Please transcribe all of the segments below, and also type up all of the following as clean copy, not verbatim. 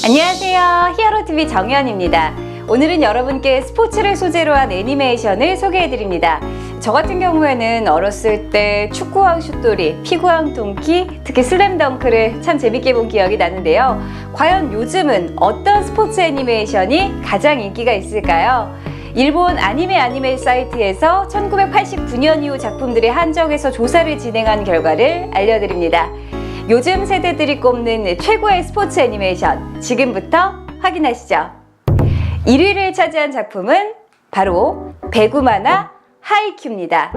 안녕하세요. 히어로TV 정연입니다. 오늘은 여러분께 스포츠를 소재로 한 애니메이션을 소개해드립니다. 저 같은 경우에는 어렸을 때 축구왕 슛돌이, 피구왕 동키, 특히 슬램덩크를 참 재밌게 본 기억이 나는데요. 과연 요즘은 어떤 스포츠 애니메이션이 가장 인기가 있을까요? 일본 아니메 사이트에서 1989년 이후 작품들의 한정에서 조사를 진행한 결과를 알려드립니다. 요즘 세대들이 꼽는 최고의 스포츠 애니메이션, 지금부터 확인하시죠. 1위를 차지한 작품은 바로 배구 만화 하이큐입니다.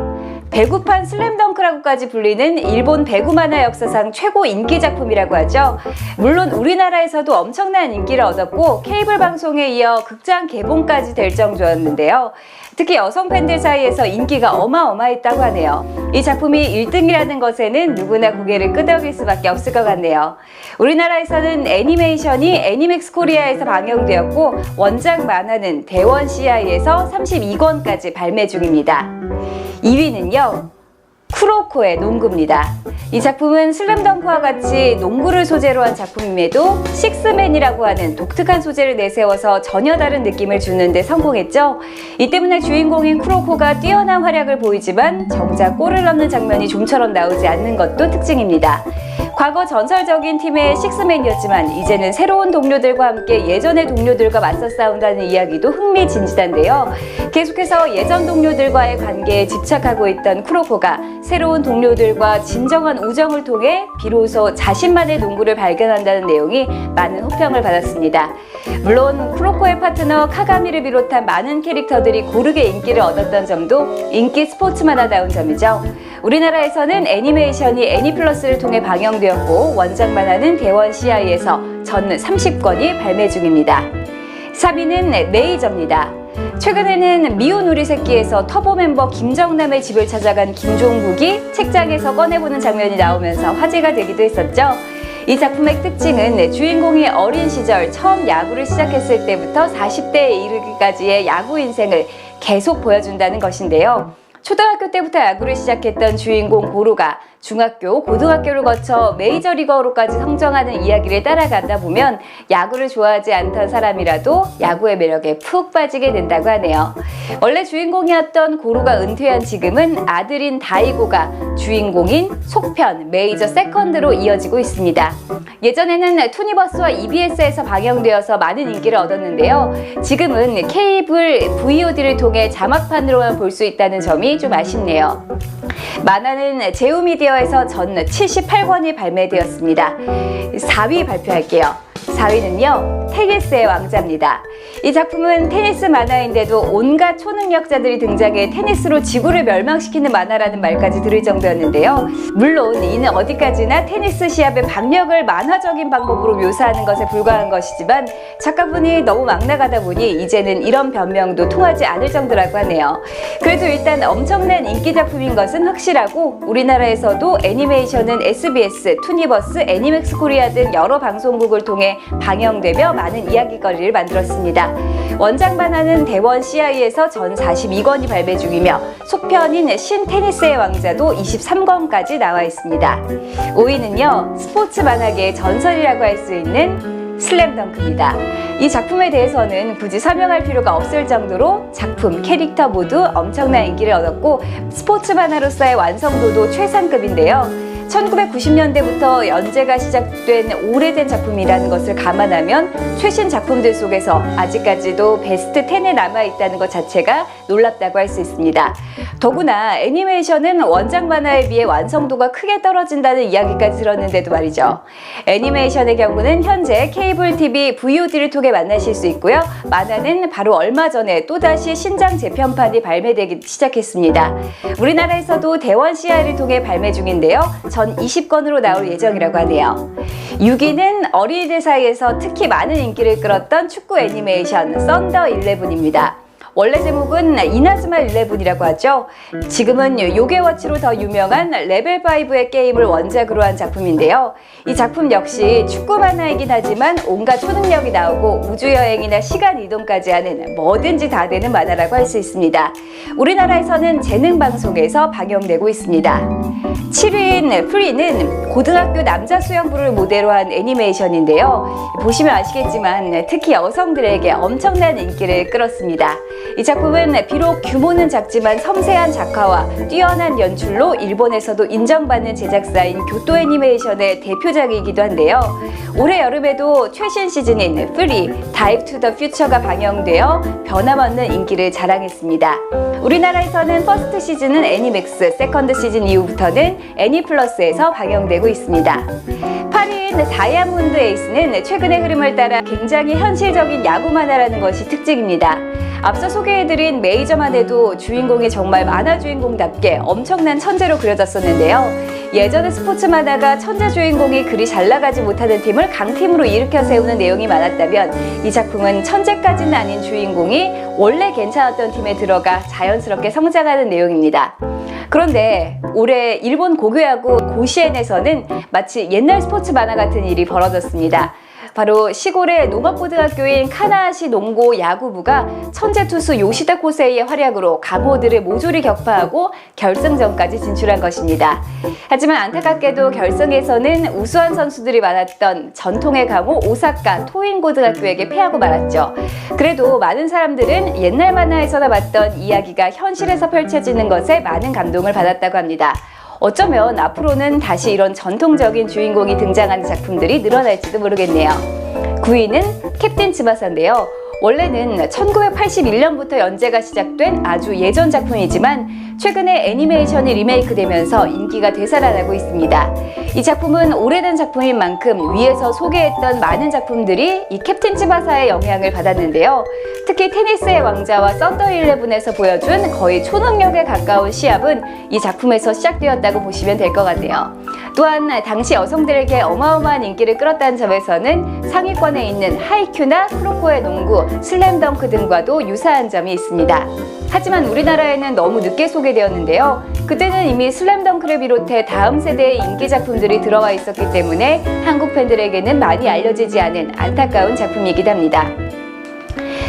배구판 슬램덩크라고까지 불리는 일본 배구 만화 역사상 최고 인기 작품이라고 하죠. 물론 우리나라에서도 엄청난 인기를 얻었고 케이블 방송에 이어 극장 개봉까지 될 정도였는데요. 특히 여성 팬들 사이에서 인기가 어마어마했다고 하네요. 이 작품이 1등이라는 것에는 누구나 고개를 끄덕일 수밖에 없을 것 같네요. 우리나라에서는 애니메이션이 애니맥스 코리아에서 방영되었고 원작 만화는 대원 CI에서 32권까지 발매 중입니다. 2위는요, 쿠로코의 농구입니다. 이 작품은 슬램덩크와 같이 농구를 소재로 한 작품임에도 식스맨이라고 하는 독특한 소재를 내세워서 전혀 다른 느낌을 주는 데 성공했죠. 이 때문에 주인공인 쿠로코가 뛰어난 활약을 보이지만 정작 골을 넣는 장면이 좀처럼 나오지 않는 것도 특징입니다. 과거 전설적인 팀의 식스맨이었지만 이제는 새로운 동료들과 함께 예전의 동료들과 맞서 싸운다는 이야기도 흥미진진한데요. 계속해서 예전 동료들과의 관계에 집착하고 있던 쿠로코가 새로운 동료들과 진정한 우정을 통해 비로소 자신만의 농구를 발견한다는 내용이 많은 호평을 받았습니다. 물론 쿠로코의 파트너 카가미를 비롯한 많은 캐릭터들이 고르게 인기를 얻었던 점도 인기 스포츠 만화다운 점이죠. 우리나라에서는 애니메이션이 애니플러스를 통해 방영되었고 원작 만화는 대원 CI에서 전 30권이 발매 중입니다. 3위는 메이저입니다. 최근에는 미운 우리 새끼에서 터보 멤버 김정남의 집을 찾아간 김종국이 책장에서 꺼내보는 장면이 나오면서 화제가 되기도 했었죠. 이 작품의 특징은 주인공이 어린 시절 처음 야구를 시작했을 때부터 40대에 이르기까지의 야구 인생을 계속 보여준다는 것인데요. 초등학교 때부터 야구를 시작했던 주인공 고루가 중학교, 고등학교를 거쳐 메이저리거로까지 성장하는 이야기를 따라가다 보면 야구를 좋아하지 않던 사람이라도 야구의 매력에 푹 빠지게 된다고 하네요. 원래 주인공이었던 고루가 은퇴한 지금은 아들인 다이고가 주인공인 속편 메이저 세컨드로 이어지고 있습니다. 예전에는 투니버스와 EBS에서 방영되어서 많은 인기를 얻었는데요. 지금은 케이블 VOD를 통해 자막판으로만 볼 수 있다는 점이 좀 아쉽네요. 만화는 제우미디어에서 전 78권이 발매되었습니다. 4위 발표할게요. 4위는요, 테니스의 왕자입니다. 이 작품은 테니스 만화인데도 온갖 초능력자들이 등장해 테니스로 지구를 멸망시키는 만화라는 말까지 들을 정도였는데요. 물론 이는 어디까지나 테니스 시합의 박력을 만화적인 방법으로 묘사하는 것에 불과한 것이지만 작가분이 너무 막 나가다 보니 이제는 이런 변명도 통하지 않을 정도라고 하네요. 그래도 일단 엄청난 인기 작품인 것은 확실하고 우리나라에서도 애니메이션은 SBS, 투니버스, 애니맥스 코리아 등 여러 방송국을 통해 방영되며 많은 이야기거리를 만들었습니다. 원작 만화는 대원 CI에서 전 42권이 발매 중이며 속편인 신 테니스의 왕자도 23권까지 나와 있습니다. 5위는요, 스포츠 만화계의 전설이라고 할 수 있는 슬램덩크입니다. 이 작품에 대해서는 굳이 설명할 필요가 없을 정도로 작품, 캐릭터 모두 엄청난 인기를 얻었고 스포츠 만화로서의 완성도도 최상급인데요. 1990년대부터 연재가 시작된 오래된 작품이라는 것을 감안하면 최신 작품들 속에서 아직까지도 베스트 10에 남아있다는 것 자체가 놀랍다고 할 수 있습니다. 더구나 애니메이션은 원작 만화에 비해 완성도가 크게 떨어진다는 이야기까지 들었는데도 말이죠. 애니메이션의 경우는 현재 케이블 TV, VOD를 통해 만나실 수 있고요. 만화는 바로 얼마 전에 또다시 신작 재편판이 발매되기 시작했습니다. 우리나라에서도 대원 CI를 통해 발매 중인데요. 전 20권으로 나올 예정이라고 하네요. 6위는 어린이들 사이에서 특히 많은 인기를 끌었던 축구 애니메이션 썬더 11입니다. 원래 제목은 이나즈마 11이라고 하죠. 지금은 요괴워치로 더 유명한 레벨5의 게임을 원작으로 한 작품인데요. 이 작품 역시 축구 만화이긴 하지만 온갖 초능력이 나오고 우주여행이나 시간이동까지 하는 뭐든지 다 되는 만화라고 할 수 있습니다. 우리나라에서는 재능방송에서 방영되고 있습니다. 7위인 프리는 고등학교 남자 수영부를 모델로 한 애니메이션인데요. 보시면 아시겠지만 특히 여성들에게 엄청난 인기를 끌었습니다. 이 작품은 비록 규모는 작지만 섬세한 작화와 뛰어난 연출로 일본에서도 인정받는 제작사인 교토 애니메이션의 대표작이기도 한데요. 올해 여름에도 최신 시즌인 프리, 다이브 투 더 퓨처가 방영되어 변함없는 인기를 자랑했습니다. 우리나라에서는 퍼스트 시즌은 애니맥스, 세컨드 시즌 이후부터는 애니플러스에서 방영되고 있습니다. 8위인 다이아몬드 에이스는 최근의 흐름을 따라 굉장히 현실적인 야구 만화라는 것이 특징입니다. 앞서 소개해드린 메이저만 해도 주인공이 정말 만화 주인공답게 엄청난 천재로 그려졌었는데요. 예전의 스포츠 만화가 천재 주인공이 그리 잘 나가지 못하는 팀을 강팀으로 일으켜 세우는 내용이 많았다면 이 작품은 천재까지는 아닌 주인공이 원래 괜찮았던 팀에 들어가 자연스럽게 성장하는 내용입니다. 그런데 올해 일본 고교야구 고시엔에서는 마치 옛날 스포츠 만화 같은 일이 벌어졌습니다. 바로 시골의 농업고등학교인 카나하시 농고 야구부가 천재 투수 요시다 코세이의 활약으로 강호들을 모조리 격파하고 결승전까지 진출한 것입니다. 하지만 안타깝게도 결승에서는 우수한 선수들이 많았던 전통의 강호 오사카 토인고등학교에게 패하고 말았죠. 그래도 많은 사람들은 옛날 만화에서나 봤던 이야기가 현실에서 펼쳐지는 것에 많은 감동을 받았다고 합니다. 어쩌면 앞으로는 다시 이런 전통적인 주인공이 등장하는 작품들이 늘어날지도 모르겠네요. 9위는 캡틴 츠바사인데요. 원래는 1981년부터 연재가 시작된 아주 예전 작품이지만 최근에 애니메이션이 리메이크되면서 인기가 되살아나고 있습니다. 이 작품은 오래된 작품인 만큼 위에서 소개했던 많은 작품들이 이 캡틴 츠바사의 영향을 받았는데요. 특히 테니스의 왕자와 썬더 11에서 보여준 거의 초능력에 가까운 시합은 이 작품에서 시작되었다고 보시면 될 것 같네요. 또한 당시 여성들에게 어마어마한 인기를 끌었다는 점에서는 상위권에 있는 하이큐나 크로코의 농구, 슬램덩크 등과도 유사한 점이 있습니다. 하지만 우리나라에는 너무 늦게 소개되었는데요. 그때는 이미 슬램덩크를 비롯해 다음 세대의 인기 작품들이 들어와 있었기 때문에 한국 팬들에게는 많이 알려지지 않은 안타까운 작품이기도 합니다.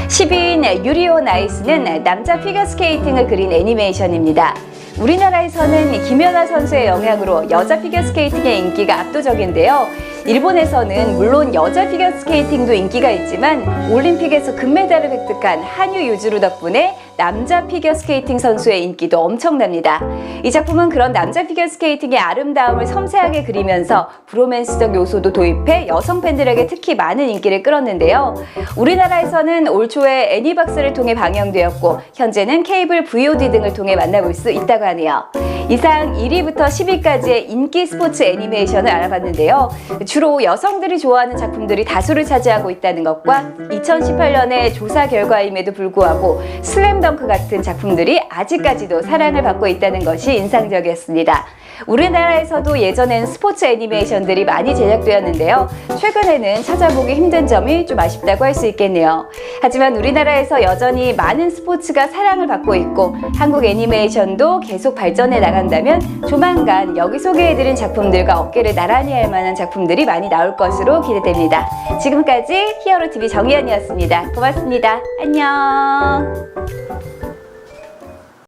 10위인 유리 온 아이스는 남자 피겨스케이팅을 그린 애니메이션입니다. 우리나라에서는 김연아 선수의 영향으로 여자 피겨스케이팅의 인기가 압도적인데요. 일본에서는 물론 여자 피겨스케이팅도 인기가 있지만 올림픽에서 금메달을 획득한 한유 유즈루 덕분에 남자 피겨스케이팅 선수의 인기도 엄청납니다. 이 작품은 그런 남자 피겨스케이팅의 아름다움을 섬세하게 그리면서 브로맨스적 요소도 도입해 여성 팬들에게 특히 많은 인기를 끌었는데요. 우리나라에서는 올 초에 애니박스를 통해 방영되었고 현재는 케이블 VOD 등을 통해 만나볼 수 있다고 하네요. 이상 1위부터 10위까지의 인기 스포츠 애니메이션을 알아봤는데요. 주로 여성들이 좋아하는 작품들이 다수를 차지하고 있다는 것과 2018년의 조사 결과임에도 불구하고 슬램덩크 같은 작품들이 아직까지도 사랑을 받고 있다는 것이 인상적이었습니다. 우리나라에서도 예전엔 스포츠 애니메이션들이 많이 제작되었는데요. 최근에는 찾아보기 힘든 점이 좀 아쉽다고 할 수 있겠네요. 하지만 우리나라에서 여전히 많은 스포츠가 사랑을 받고 있고 한국 애니메이션도 계속 발전해 나간다면 조만간 여기 소개해드린 작품들과 어깨를 나란히 할 만한 작품들이 많이 나올 것으로 기대됩니다. 지금까지 히어로TV 정희연이었습니다. 고맙습니다. 안녕.